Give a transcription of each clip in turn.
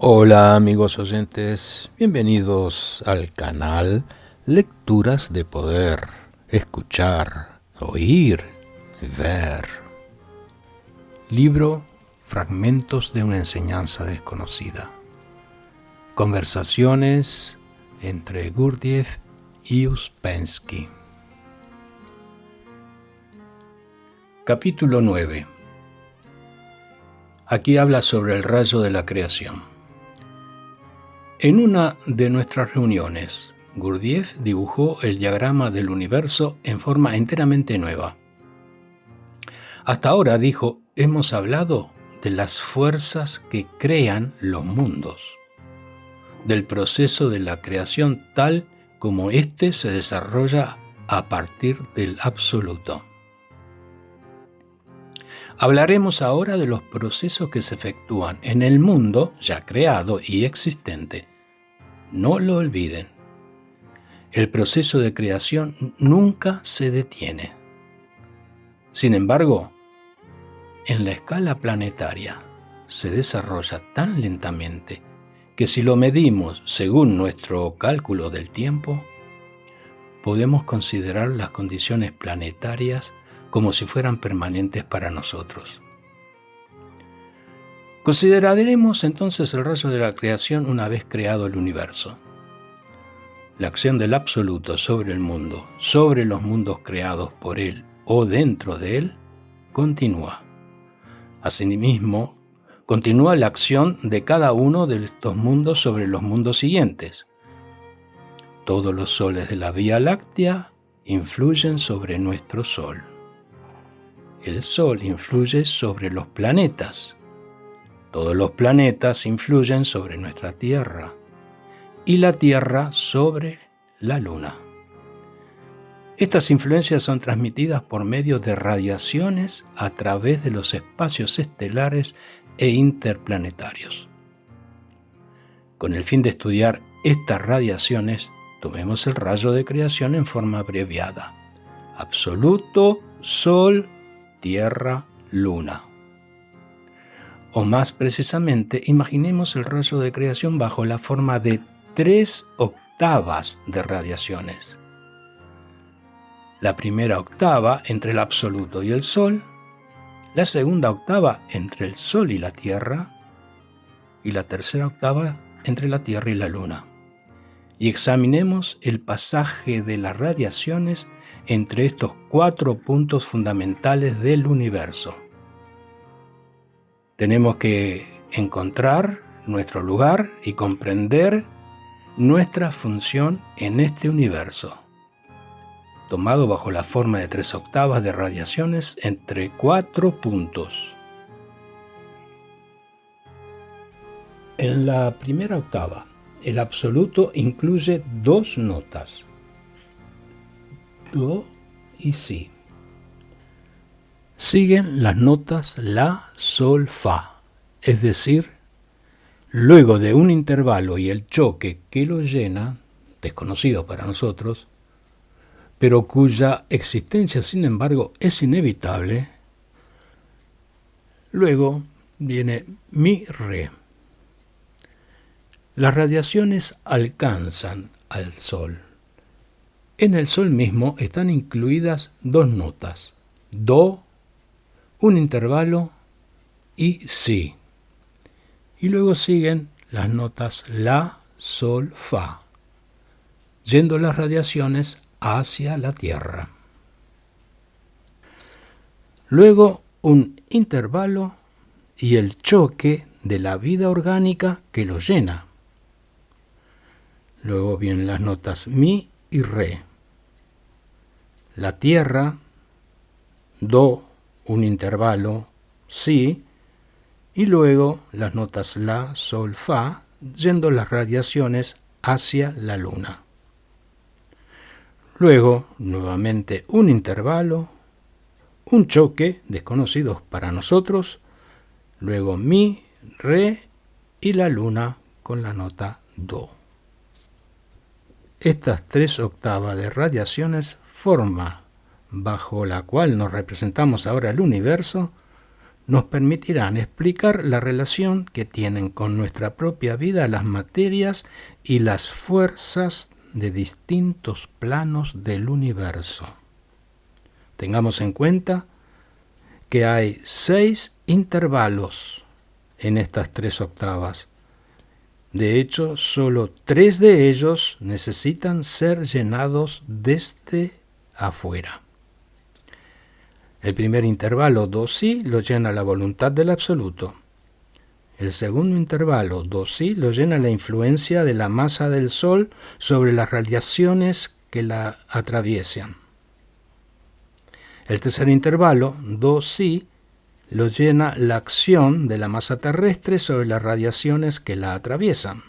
Hola amigos oyentes, bienvenidos al canal Lecturas de Poder, escuchar, oír, ver. Libro Fragmentos de una enseñanza desconocida. Conversaciones entre Gurdjieff y Uspensky. Capítulo 9. Aquí habla sobre el rayo de la creación. En una de nuestras reuniones, Gurdjieff dibujó el diagrama del universo en forma enteramente nueva. Hasta ahora, dijo, hemos hablado de las fuerzas que crean los mundos, del proceso de la creación tal como éste se desarrolla a partir del absoluto. Hablaremos ahora de los procesos que se efectúan en el mundo ya creado y existente. No lo olviden. El proceso de creación nunca se detiene. Sin embargo, en la escala planetaria se desarrolla tan lentamente que si lo medimos según nuestro cálculo del tiempo, podemos considerar las condiciones planetarias como si fueran permanentes para nosotros. Consideraremos entonces el rayo de la creación una vez creado el universo. La acción del absoluto sobre el mundo, sobre los mundos creados por él o dentro de él, continúa. Asimismo, continúa la acción de cada uno de estos mundos sobre los mundos siguientes. Todos los soles de la Vía Láctea influyen sobre nuestro Sol. El Sol influye sobre los planetas. Todos los planetas influyen sobre nuestra Tierra. Y la Tierra sobre la Luna. Estas influencias son transmitidas por medio de radiaciones a través de los espacios estelares e interplanetarios. Con el fin de estudiar estas radiaciones, tomemos el rayo de creación en forma abreviada. Absoluto, Sol, Tierra, Luna. O más precisamente, imaginemos el rayo de creación bajo la forma de 3 octavas de radiaciones. La primera octava entre el absoluto y el Sol, la segunda octava entre el Sol y la Tierra, y la tercera octava entre la Tierra y la Luna. Y examinemos el pasaje de las radiaciones entre estos 4 puntos fundamentales del universo. Tenemos que encontrar nuestro lugar y comprender nuestra función en este universo, tomado bajo la forma de 3 octavas de radiaciones entre 4 puntos. En la primera octava, el absoluto incluye 2 notas, Do y Si. Siguen las notas La, Sol, Fa, es decir, luego de un intervalo y el choque que lo llena, desconocido para nosotros, pero cuya existencia, sin embargo, es inevitable, luego viene Mi, Re. Las radiaciones alcanzan al Sol. En el Sol mismo están incluidas 2 notas, Do, un intervalo y Si. Y luego siguen las notas La, Sol, Fa, yendo las radiaciones hacia la Tierra. Luego un intervalo y el choque de la vida orgánica que lo llena. Luego vienen las notas Mi y Re. La Tierra, Do, un intervalo, Si, y luego las notas La, Sol, Fa, yendo las radiaciones hacia la Luna. Luego, nuevamente un intervalo, un choque, desconocidos para nosotros, luego Mi, Re y la Luna con la nota Do. Estas 3 octavas de radiaciones forman, bajo la cual nos representamos ahora el universo, nos permitirán explicar la relación que tienen con nuestra propia vida las materias y las fuerzas de distintos planos del universo. Tengamos en cuenta que hay 6 intervalos en estas 3 octavas. De hecho, solo 3 de ellos necesitan ser llenados desde afuera. El primer intervalo, do si, lo llena la voluntad del absoluto. El segundo intervalo, do si, lo llena la influencia de la masa del Sol sobre las radiaciones que la atraviesan. El tercer intervalo, do si, lo llena la acción de la masa terrestre sobre las radiaciones que la atraviesan.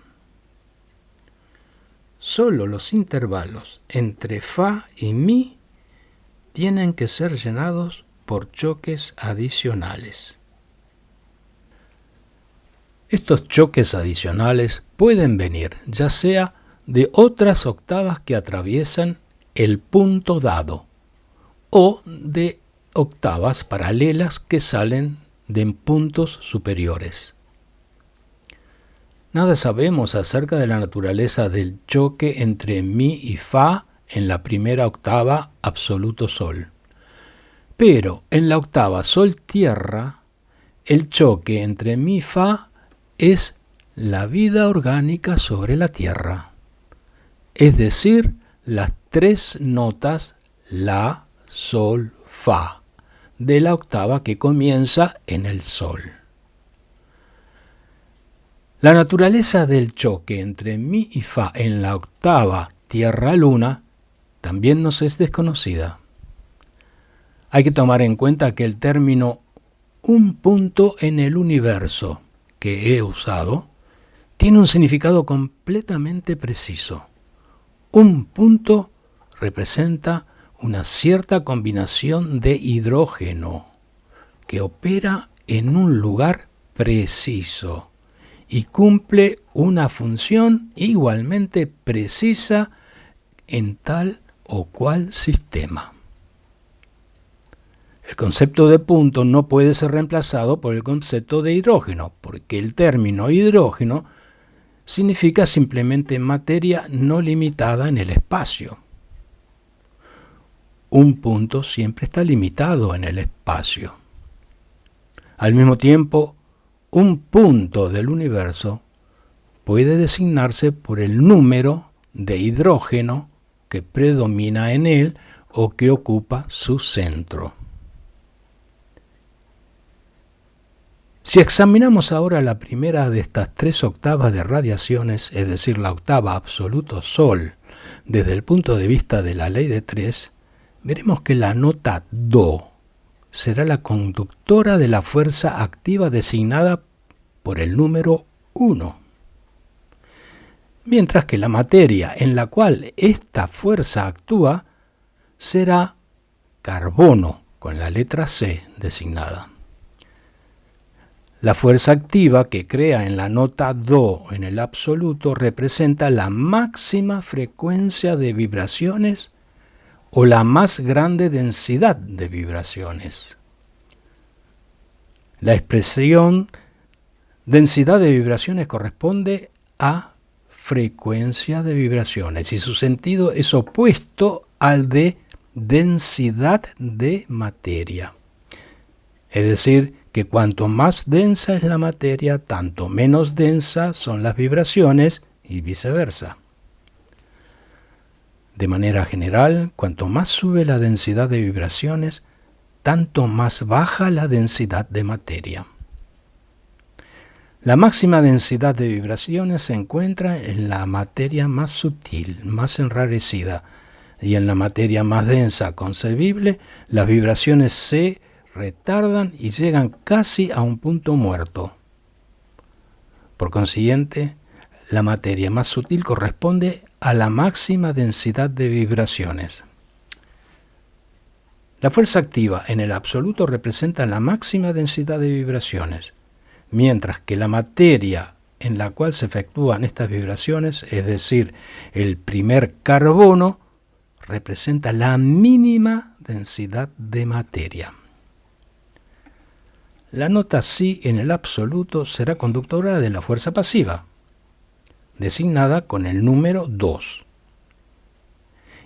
Solo los intervalos entre fa y mi tienen que ser llenados por choques adicionales. Estos choques adicionales pueden venir ya sea de otras octavas que atraviesan el punto dado o de octavas paralelas que salen de puntos superiores. Nada sabemos acerca de la naturaleza del choque entre mi y fa en la primera octava absoluto sol. Pero en la octava sol-tierra, el choque entre mi y fa es la vida orgánica sobre la tierra. Es decir, las 3 notas la, sol, fa, de la octava que comienza en el sol. La naturaleza del choque entre mi y fa en la octava tierra-luna también nos es desconocida. Hay que tomar en cuenta que el término un punto en el universo que he usado tiene un significado completamente preciso. Un punto representa una cierta combinación de hidrógeno que opera en un lugar preciso y cumple una función igualmente precisa en tal o cual sistema. El concepto de punto no puede ser reemplazado por el concepto de hidrógeno, porque el término hidrógeno significa simplemente materia no limitada en el espacio. Un punto siempre está limitado en el espacio. Al mismo tiempo, un punto del universo puede designarse por el número de hidrógeno que predomina en él o que ocupa su centro. Si examinamos ahora la primera de estas 3 octavas de radiaciones, es decir, la octava absoluto sol, desde el punto de vista de la ley de 3, veremos que la nota do será la conductora de la fuerza activa designada por el número 1. Mientras que la materia en la cual esta fuerza actúa será carbono, con la letra C designada. La fuerza activa que crea en la nota do en el absoluto representa la máxima frecuencia de vibraciones o la más grande densidad de vibraciones. La expresión densidad de vibraciones corresponde a frecuencia de vibraciones y su sentido es opuesto al de densidad de materia. Es decir, que cuanto más densa es la materia, tanto menos densas son las vibraciones y viceversa. De manera general, cuanto más sube la densidad de vibraciones, tanto más baja la densidad de materia. La máxima densidad de vibraciones se encuentra en la materia más sutil, más enrarecida, y en la materia más densa concebible, las vibraciones se retardan y llegan casi a un punto muerto. Por consiguiente, la materia más sutil corresponde a la máxima densidad de vibraciones. La fuerza activa en el absoluto representa la máxima densidad de vibraciones, mientras que la materia en la cual se efectúan estas vibraciones, es decir, el primer carbono, representa la mínima densidad de materia. la nota Si en el absoluto será conductora de la fuerza pasiva, designada con el número 2.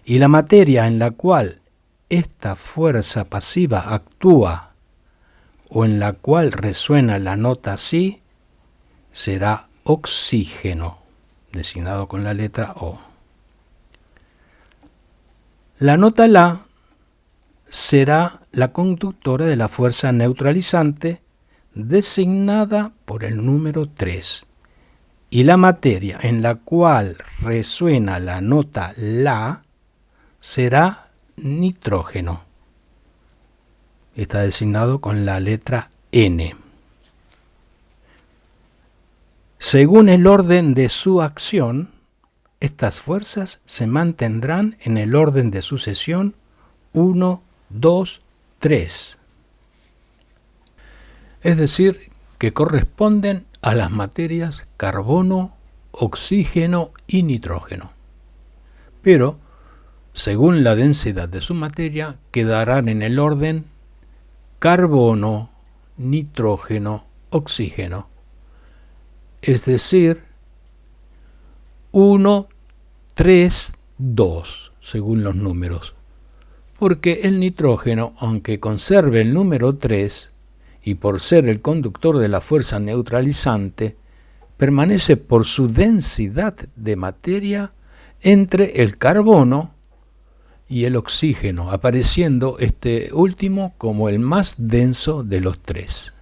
Y la materia en la cual esta fuerza pasiva actúa o en la cual resuena la nota Si será oxígeno, designado con la letra O. La nota La será la conductora de la fuerza neutralizante, designada por el número 3. Y la materia en la cual resuena la nota La será nitrógeno. Está designado con la letra N. Según el orden de su acción, estas fuerzas se mantendrán en el orden de sucesión 1, 2, 3. Es decir, que corresponden a las materias carbono, oxígeno y nitrógeno. Pero, según la densidad de su materia, quedarán en el orden carbono, nitrógeno, oxígeno. Es decir, 1, 3, 2, según los números. Porque el nitrógeno, aunque conserve el número 3, y por ser el conductor de la fuerza neutralizante, permanece por su densidad de materia entre el carbono y el oxígeno, apareciendo este último como el más denso de los tres.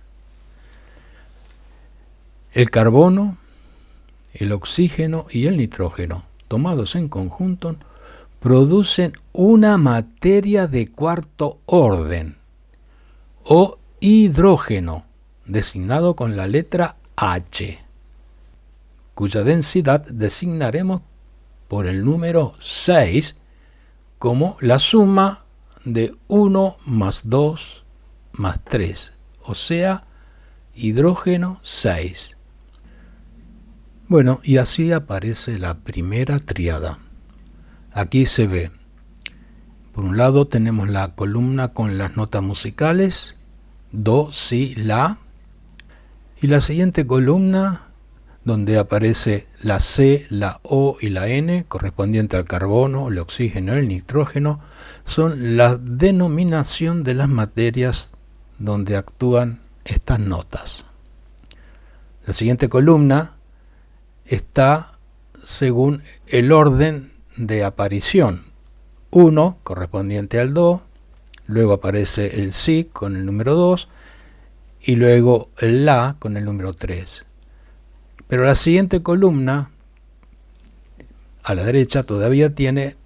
El carbono, el oxígeno y el nitrógeno, tomados en conjunto, producen una materia de cuarto orden, o hidrógeno, designado con la letra H, cuya densidad designaremos por el número 6 como la suma de 1 más 2 más 3, o sea, hidrógeno 6. Bueno, y así aparece la primera tríada. Aquí se ve, por un lado tenemos la columna con las notas musicales, Do, Si, La, y la siguiente columna donde aparece la C, la O y la N, correspondiente al carbono, el oxígeno y el nitrógeno, son la denominación de las materias donde actúan estas notas. La siguiente columna está según el orden de aparición. 1, correspondiente al Do, luego aparece el Si con el número 2 y luego el La con el número 3. Pero la siguiente columna, a la derecha, todavía tiene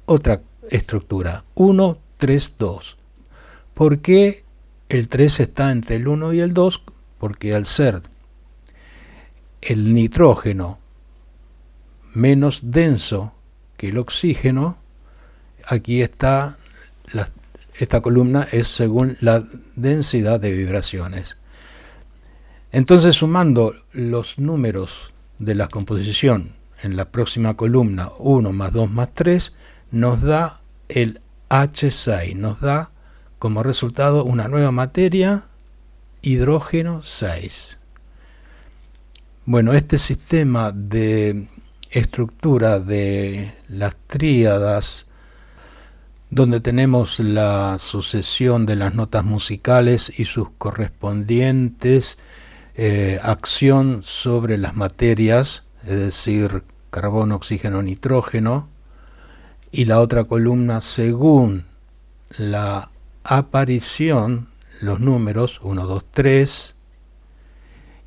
otra estructura, 1, 3, 2. ¿Por qué el 3 está entre el 1 y el 2? Porque al ser el nitrógeno menos denso que el oxígeno, aquí está, esta columna es según la densidad de vibraciones. Entonces, sumando los números de la composición en la próxima columna, 1 más 2 más 3, nos da el H6, nos da como resultado una nueva materia, hidrógeno 6. Bueno, este sistema de estructura de las tríadas, donde tenemos la sucesión de las notas musicales y sus correspondientes acción sobre las materias, es decir, carbono, oxígeno, nitrógeno, y la otra columna según la aparición, los números 1, 2, 3,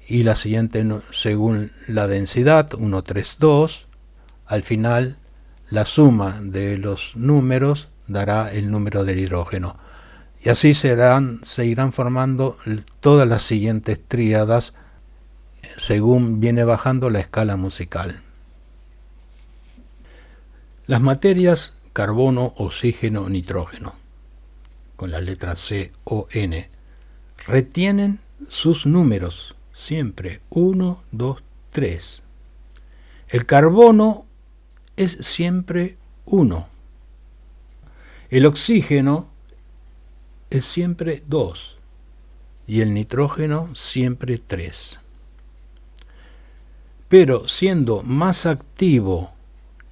y la siguiente según la densidad 1, 3, 2. Al final, la suma de los números dará el número del hidrógeno. Y así se irán formando todas las siguientes tríadas según viene bajando la escala musical. Las materias carbono, oxígeno, nitrógeno, con la letra C o N, retienen sus números, siempre 1, 2, 3. El carbono es siempre 1. El oxígeno es siempre 2. y el nitrógeno siempre 3. Pero siendo más activo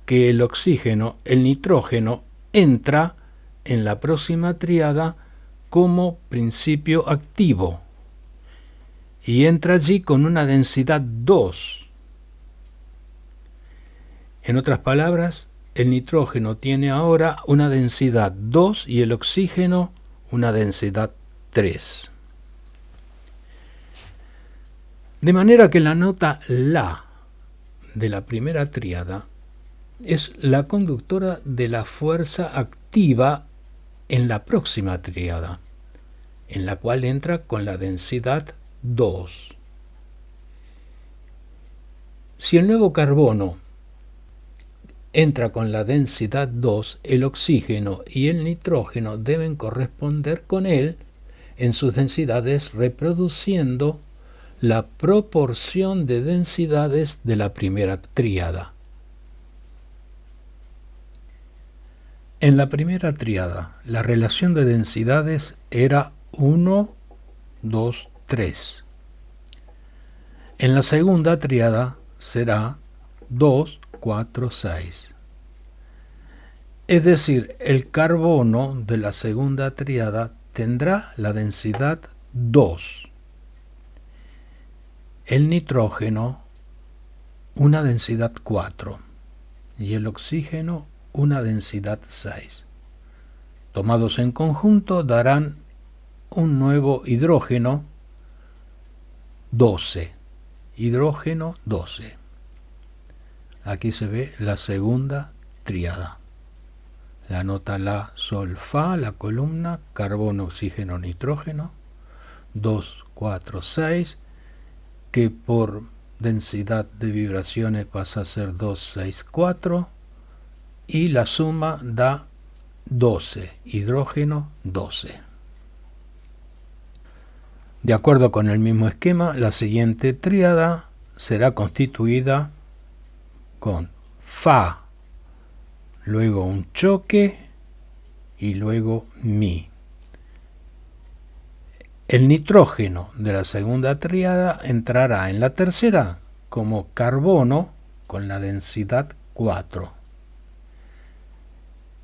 que el oxígeno, el nitrógeno entra en la próxima tríada como principio activo y entra allí con una densidad 2. En otras palabras, el nitrógeno tiene ahora una densidad 2 y el oxígeno una densidad 3. De manera que la nota La de la primera tríada es la conductora de la fuerza activa en la próxima tríada, en la cual entra con la densidad 2. Si el nuevo carbono entra con la densidad 2, el oxígeno y el nitrógeno deben corresponder con él en sus densidades, reproduciendo la proporción de densidades de la primera tríada. En la primera tríada, la relación de densidades era 1, 2, 3. En la segunda tríada será 2, 4, 6. Es decir, el carbono de la segunda tríada tendrá la densidad 2. El nitrógeno una densidad 4 y el oxígeno una densidad 6. Tomados en conjunto darán un nuevo hidrógeno 12. Hidrógeno 12. Aquí se ve la segunda tríada. La nota La, Sol, Fa, la columna, carbono, oxígeno, nitrógeno, 2, 4, 6, que por densidad de vibraciones pasa a ser 2, 6, 4, y la suma da 12, hidrógeno 12. De acuerdo con el mismo esquema, la siguiente tríada será constituida con Fa, luego un choque y luego Mi. El nitrógeno de la segunda tríada entrará en la tercera como carbono con la densidad 4.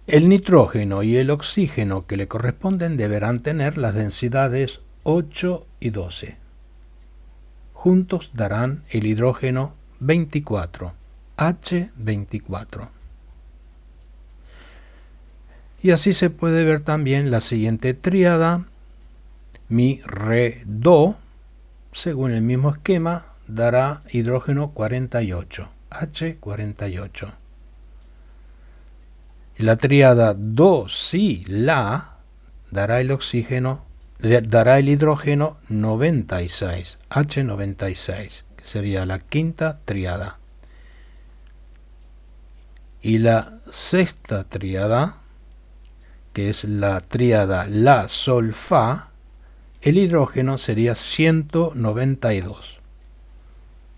El nitrógeno y el oxígeno que le corresponden deberán tener las densidades 8 y 12. Juntos darán el hidrógeno 24, H24. Y así se puede ver también la siguiente tríada, Mi, Re, Do, según el mismo esquema, dará hidrógeno 48, H48. La tríada Do, Si, La dará el hidrógeno 96, H96, que sería la quinta tríada. Y la sexta tríada, que es la tríada La, Sol, Fa, el hidrógeno sería 192,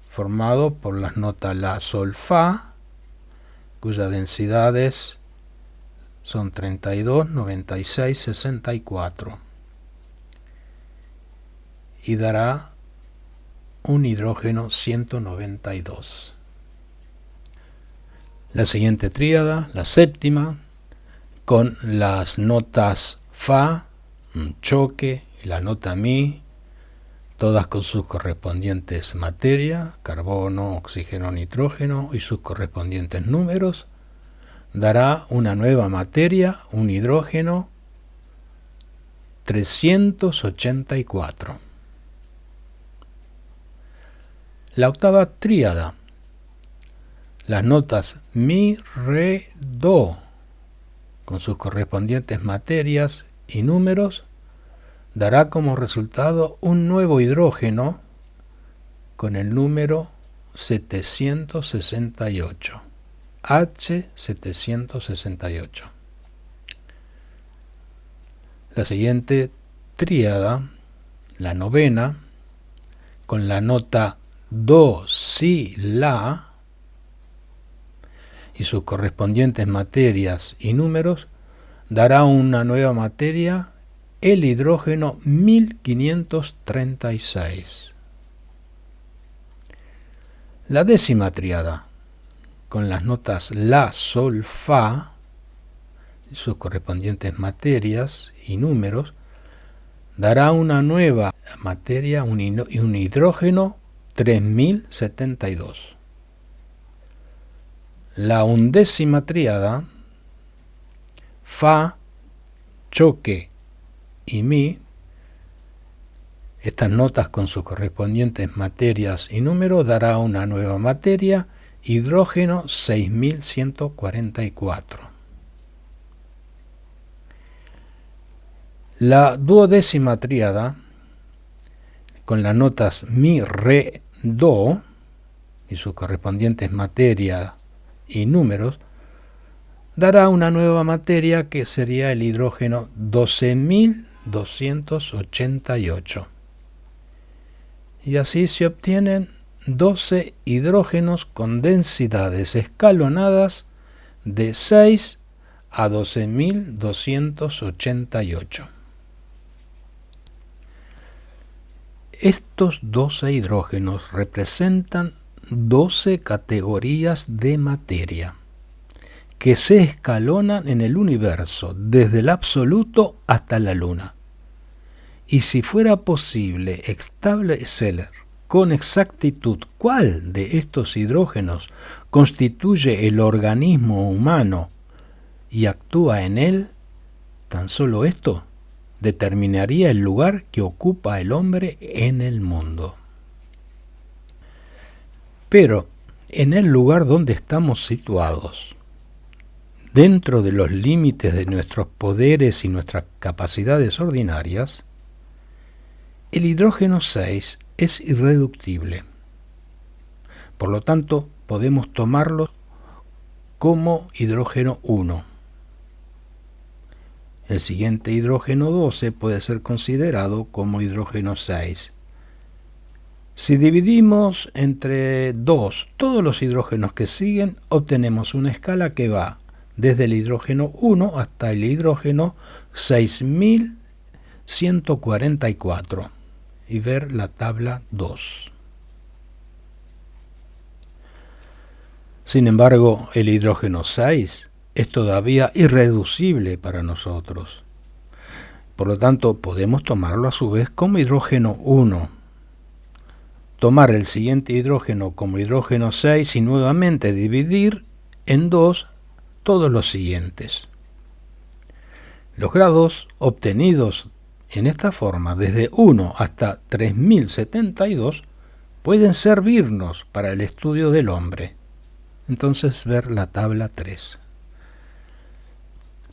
formado por las notas La, Sol, Fa, cuyas densidades son 32, 96, 64, y dará un hidrógeno 192. La siguiente tríada, la séptima, con las notas Fa, un choque, y la nota Mi, todas con sus correspondientes materia, carbono, oxígeno, nitrógeno y sus correspondientes números, dará una nueva materia, un hidrógeno 384. La octava tríada, las notas Mi, Re, Do, con sus correspondientes materias y números, dará como resultado un nuevo hidrógeno con el número 768, H768. La siguiente tríada, la novena, con la nota Do, Si, La y sus correspondientes materias y números, dará una nueva materia el hidrógeno 1536. La décima tríada, con las notas La, Sol, Fa, y sus correspondientes materias y números, dará una nueva materia, un hidrógeno 3072. La undécima tríada, Fa, choque y Mi, estas notas con sus correspondientes materias y números dará una nueva materia, hidrógeno 6144. La duodécima tríada, con las notas Mi, Re, Do y sus correspondientes materias y números, dará una nueva materia que sería el hidrógeno 12288. Y así se obtienen 12 hidrógenos con densidades escalonadas de 6 a 12288. Estos 12 hidrógenos representan 12 categorías de materia que se escalonan en el universo desde el absoluto hasta la luna. Y si fuera posible establecer con exactitud cuál de estos hidrógenos constituye el organismo humano y actúa en él, tan solo esto determinaría el lugar que ocupa el hombre en el mundo. Pero en el lugar donde estamos situados, dentro de los límites de nuestros poderes y nuestras capacidades ordinarias, el hidrógeno 6 es irreductible. Por lo tanto, podemos tomarlo como hidrógeno 1. El siguiente hidrógeno 12 puede ser considerado como hidrógeno 6. Si dividimos entre 2 todos los hidrógenos que siguen, obtenemos una escala que va desde el hidrógeno 1 hasta el hidrógeno 6144. Y ver la tabla 2. Sin embargo, el hidrógeno 6 es todavía irreducible para nosotros. Por lo tanto, podemos tomarlo a su vez como hidrógeno 1. Tomar el siguiente hidrógeno como hidrógeno 6 y nuevamente dividir en 2 todos los siguientes. Los grados obtenidos en esta forma, desde 1 hasta 3072, pueden servirnos para el estudio del hombre. Entonces, ver la tabla 3.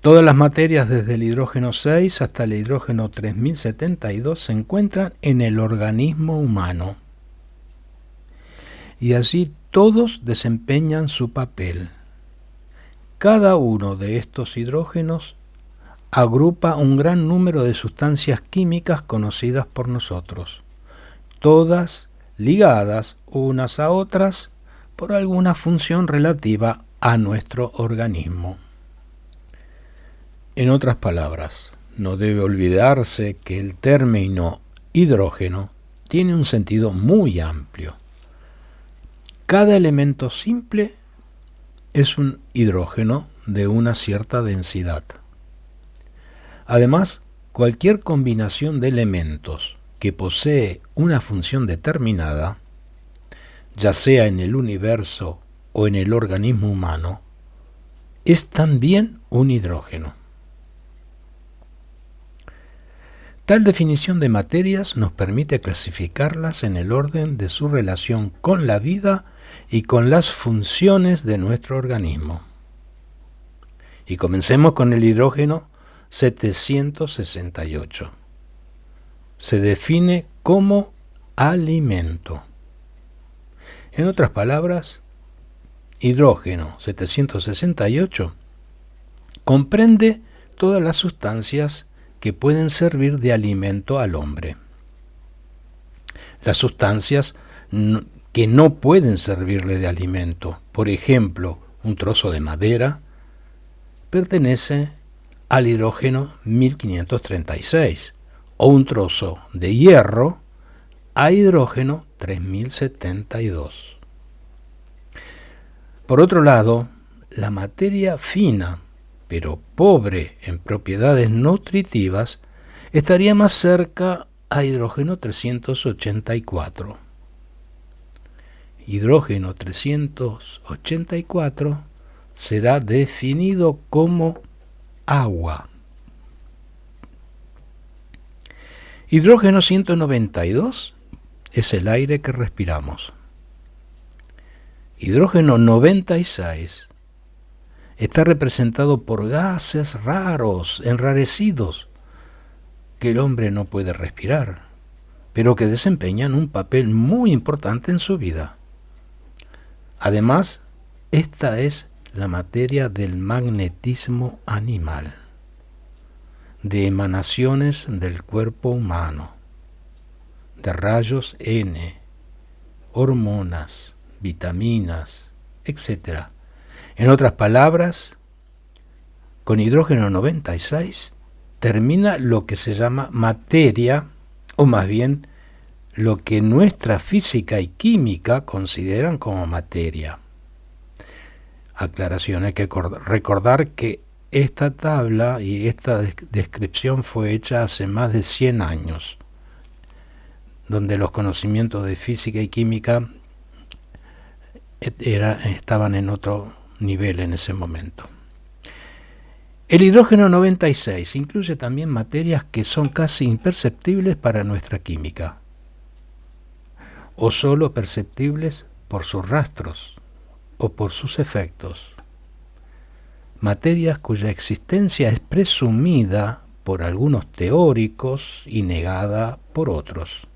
Todas las materias desde el hidrógeno 6 hasta el hidrógeno 3072 se encuentran en el organismo humano. Y allí todos desempeñan su papel. Cada uno de estos hidrógenos agrupa un gran número de sustancias químicas conocidas por nosotros, todas ligadas unas a otras por alguna función relativa a nuestro organismo. En otras palabras, no debe olvidarse que el término hidrógeno tiene un sentido muy amplio. Cada elemento simple es un hidrógeno de una cierta densidad. Además, cualquier combinación de elementos que posee una función determinada, ya sea en el universo o en el organismo humano, es también un hidrógeno. Tal definición de materias nos permite clasificarlas en el orden de su relación con la vida y con las funciones de nuestro organismo. Y comencemos con el hidrógeno 768. Se define como alimento. En otras palabras, hidrógeno 768 comprende todas las sustancias que pueden servir de alimento al hombre. Las sustancias que no pueden servirle de alimento, por ejemplo, un trozo de madera, pertenece al hidrógeno 1536, o un trozo de hierro a hidrógeno 3072. Por otro lado, la materia fina, pero pobre en propiedades nutritivas, estaría más cerca a hidrógeno 384. Hidrógeno 384 será definido como agua. Hidrógeno 192 es el aire que respiramos. Hidrógeno 96 está representado por gases raros, enrarecidos, que el hombre no puede respirar, pero que desempeñan un papel muy importante en su vida. Además, esta es la materia del magnetismo animal, de emanaciones del cuerpo humano, de rayos N, hormonas, vitaminas, etc. En otras palabras, con hidrógeno 96 termina lo que se llama materia, o más bien lo que nuestra física y química consideran como materia. Aclaración, hay que recordar que esta tabla y esta descripción fue hecha hace más de 100 años, donde los conocimientos de física y química estaban en otro nivel en ese momento. El hidrógeno 96 incluye también materias que son casi imperceptibles para nuestra química, o solo perceptibles por sus rastros o por sus efectos. Materias cuya existencia es presumida por algunos teóricos y negada por otros.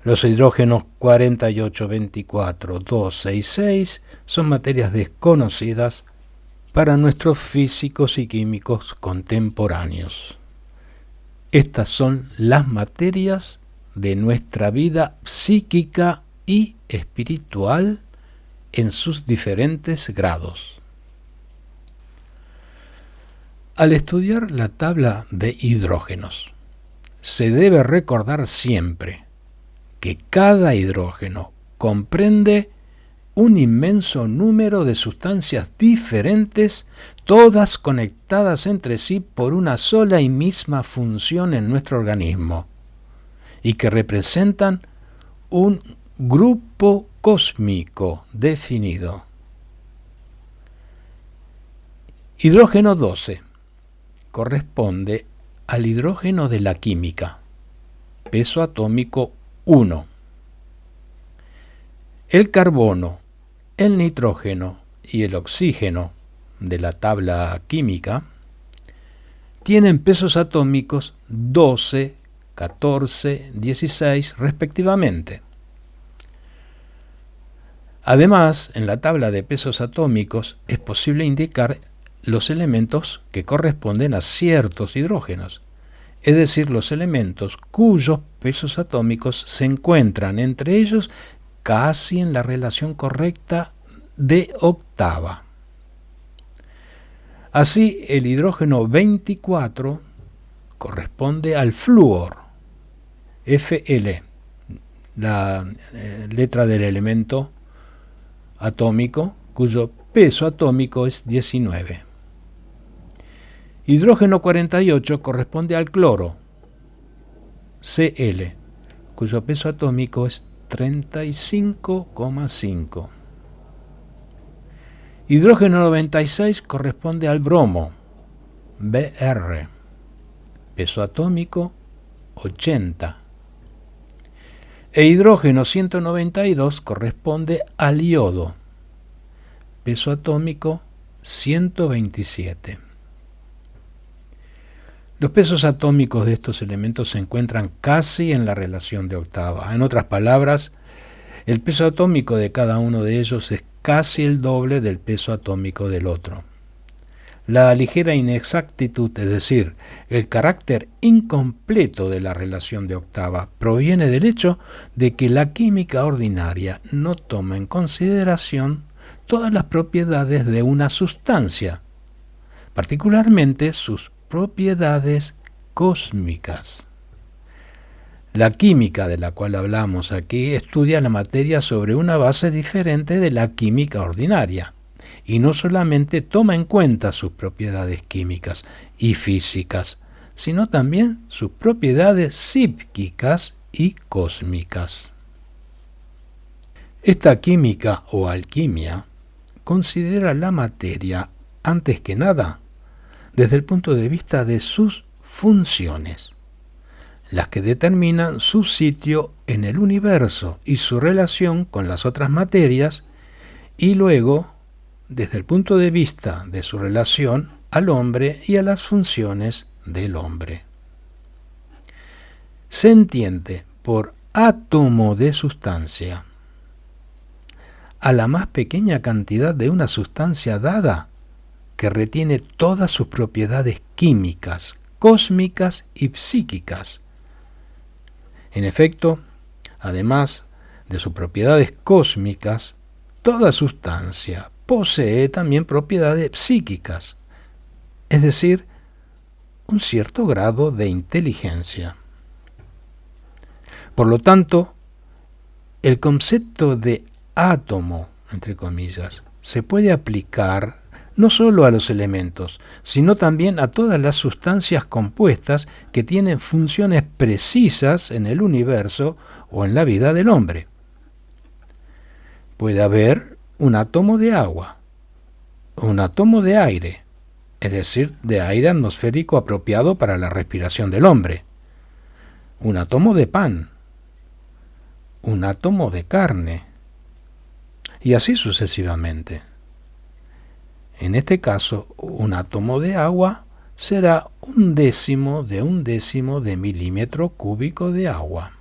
Los hidrógenos 48, 24, 2, 6, 6 son materias desconocidas para nuestros físicos y químicos contemporáneos. Estas son las materias de nuestra vida psíquica y espiritual en sus diferentes grados. Al estudiar la tabla de hidrógenos, se debe recordar siempre que cada hidrógeno comprende un inmenso número de sustancias diferentes, todas conectadas entre sí por una sola y misma función en nuestro organismo, y que representan un grupo cósmico definido. Hidrógeno 12 corresponde al hidrógeno de la química, peso atómico 1. El carbono, el nitrógeno y el oxígeno de la tabla química tienen pesos atómicos 12, 14, 16 respectivamente. Además, en la tabla de pesos atómicos es posible indicar los elementos que corresponden a ciertos hidrógenos, es decir, los elementos cuyos pesos atómicos se encuentran entre ellos casi en la relación correcta de octava. Así, el hidrógeno 24 corresponde al flúor, Fe, la letra del elemento atómico cuyo peso atómico es 19. Hidrógeno 48 corresponde al cloro, Cl, cuyo peso atómico es 35,5. Hidrógeno 96 corresponde al bromo, Br, peso atómico 80. E hidrógeno 192 corresponde al iodo, peso atómico 127. Los pesos atómicos de estos elementos se encuentran casi en la relación de octava. En otras palabras, el peso atómico de cada uno de ellos es casi el doble del peso atómico del otro. La ligera inexactitud, es decir, el carácter incompleto de la relación de octava, proviene del hecho de que la química ordinaria no toma en consideración todas las propiedades de una sustancia, particularmente sus propiedades cósmicas. La química de la cual hablamos aquí estudia la materia sobre una base diferente de la química ordinaria, y no solamente toma en cuenta sus propiedades químicas y físicas, sino también sus propiedades psíquicas y cósmicas. Esta química o alquimia considera la materia, antes que nada, desde el punto de vista de sus funciones, las que determinan su sitio en el universo y su relación con las otras materias, y luego, desde el punto de vista de su relación al hombre y a las funciones del hombre. Se entiende por átomo de sustancia a la más pequeña cantidad de una sustancia dada que retiene todas sus propiedades químicas, cósmicas y psíquicas. En efecto, además de sus propiedades cósmicas, toda sustancia posee también propiedades psíquicas, es decir, un cierto grado de inteligencia. Por lo tanto, el concepto de átomo, entre comillas, se puede aplicar no solo a los elementos, sino también a todas las sustancias compuestas que tienen funciones precisas en el universo o en la vida del hombre. Puede haber un átomo de agua, un átomo de aire, es decir, de aire atmosférico apropiado para la respiración del hombre, un átomo de pan, un átomo de carne, y así sucesivamente. En este caso, un átomo de agua será 1/10 de milímetro cúbico de agua,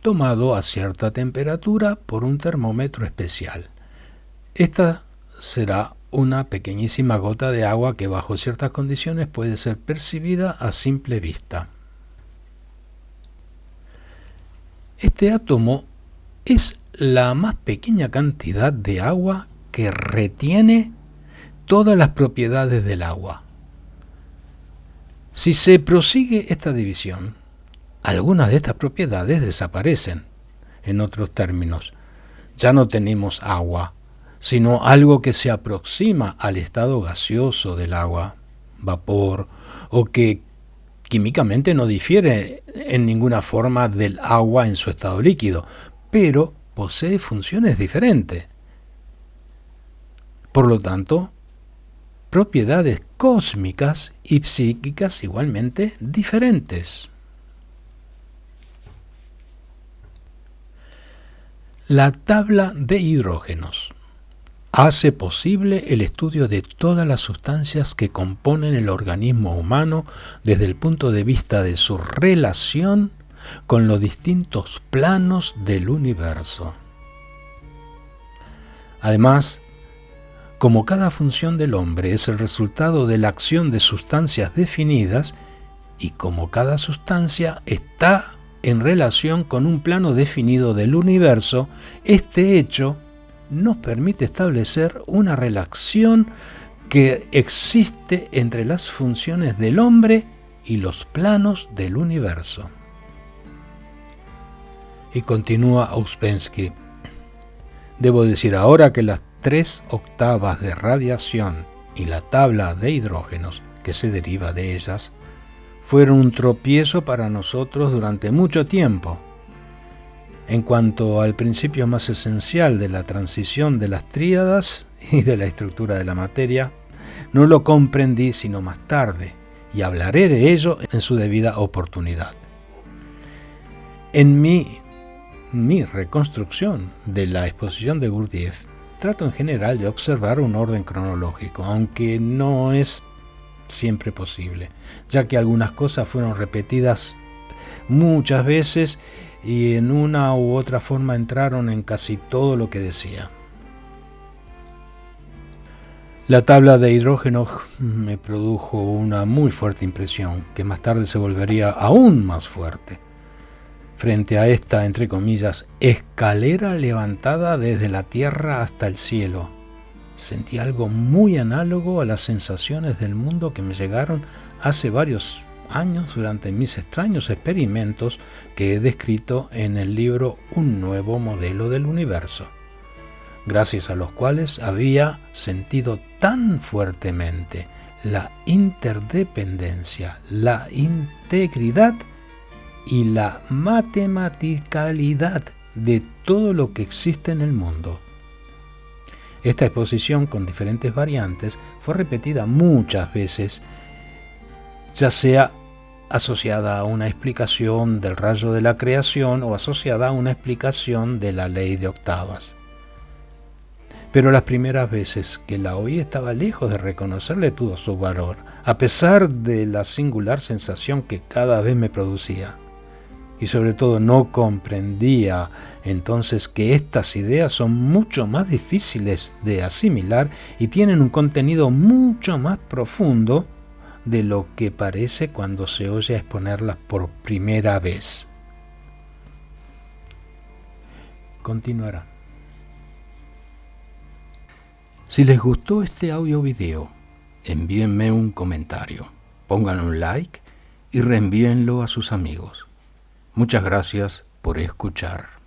tomado a cierta temperatura por un termómetro especial. Esta será una pequeñísima gota de agua que bajo ciertas condiciones puede ser percibida a simple vista. Este átomo es la más pequeña cantidad de agua que retiene todas las propiedades del agua. Si se prosigue esta división, algunas de estas propiedades desaparecen. En otros términos, ya no tenemos agua, sino algo que se aproxima al estado gaseoso del agua, vapor, o que químicamente no difiere en ninguna forma del agua en su estado líquido, pero posee funciones diferentes. Por lo tanto, propiedades cósmicas y psíquicas igualmente diferentes. La tabla de hidrógenos hace posible el estudio de todas las sustancias que componen el organismo humano desde el punto de vista de su relación con los distintos planos del universo. Además, como cada función del hombre es el resultado de la acción de sustancias definidas, y como cada sustancia está en relación con un plano definido del universo, este hecho nos permite establecer una relación que existe entre las funciones del hombre y los planos del universo. Y continúa Ouspensky. Debo decir ahora que las 3 octavas de radiación y la tabla de hidrógenos que se deriva de ellas fueron un tropiezo para nosotros durante mucho tiempo. En cuanto al principio más esencial de la transición de las tríadas y de la estructura de la materia, no lo comprendí sino más tarde, y hablaré de ello en su debida oportunidad. En mi reconstrucción de la exposición de Gurdjieff, trato en general de observar un orden cronológico, aunque no es siempre posible, ya que algunas cosas fueron repetidas muchas veces y en una u otra forma entraron en casi todo lo que decía. La tabla de hidrógeno me produjo una muy fuerte impresión, que más tarde se volvería aún más fuerte. Frente a esta, entre comillas, escalera levantada desde la tierra hasta el cielo, sentí algo muy análogo a las sensaciones del mundo que me llegaron hace varios años durante mis extraños experimentos que he descrito en el libro Un nuevo modelo del universo, gracias a los cuales había sentido tan fuertemente la interdependencia, la integridad y la matematicalidad de todo lo que existe en el mundo. Esta exposición, con diferentes variantes, fue repetida muchas veces, ya sea asociada a una explicación del rayo de la creación o asociada a una explicación de la ley de octavas. Pero las primeras veces que la oí estaba lejos de reconocerle todo su valor, a pesar de la singular sensación que cada vez me producía. Y sobre todo no comprendía entonces que estas ideas son mucho más difíciles de asimilar y tienen un contenido mucho más profundo de lo que parece cuando se oye exponerlas por primera vez. Continuará. Si les gustó este audio video, envíenme un comentario, pongan un like y reenvíenlo a sus amigos. Muchas gracias por escuchar.